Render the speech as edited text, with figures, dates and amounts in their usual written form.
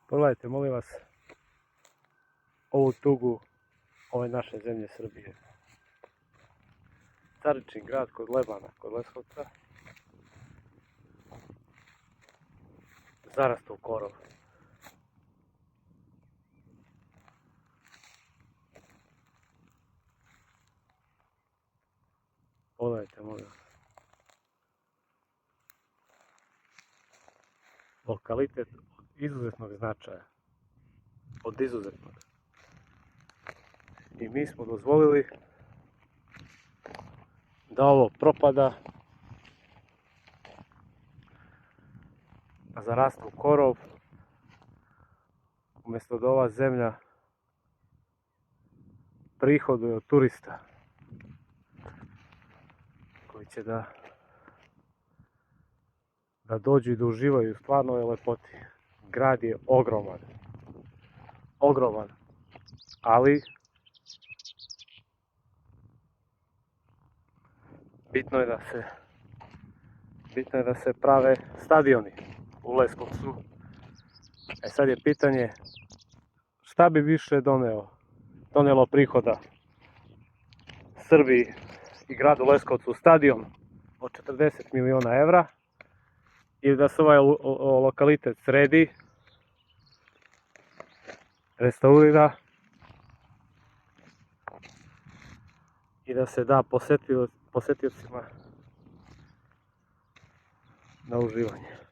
Pogledajte, molim vas, ovu tugu ove naše zemlje Srbije. Caričin grad kod Lebana, kod Leskovca, zarastao u korov. Pogledajte, molim vas. Lokalitet od izuzetnog značaja. Od izuzetnog. I mi smo dozvolili da ovo propada, a zaraste u korov, umjesto da ova zemlja prihoduje od turista koji će da dođu i da uživaju u stvarnoj lepoti. Grad je ogroman, ogroman, ali bitno je da se prave stadioni u Leskovcu. Sad je pitanje šta bi više donijelo prihoda Srbiji i gradu Leskovcu, stadion od 40 miliona evra ili da se ovaj lokalitet sredi, restaurira i da se da posjetiocima na uživanje.